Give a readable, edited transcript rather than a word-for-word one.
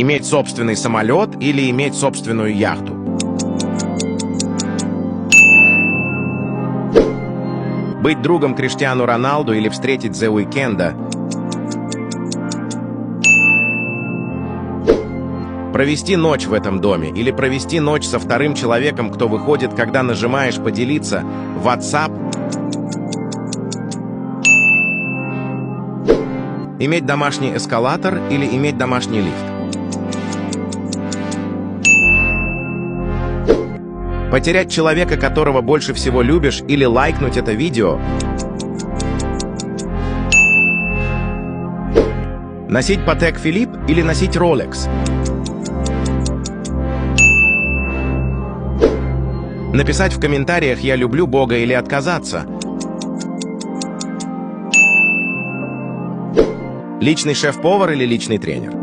Иметь собственный самолет или иметь собственную яхту? Быть другом Криштиану Роналду или встретить The Weeknd? Провести ночь в этом доме или провести ночь со вторым человеком, кто выходит, когда нажимаешь «Поделиться» в WhatsApp? Иметь домашний эскалатор или иметь домашний лифт? Потерять человека, которого больше всего любишь, или лайкнуть это видео? Носить Patek Philippe или носить Rolex? Написать в комментариях «Я люблю Бога» или отказаться? Личный шеф-повар или личный тренер?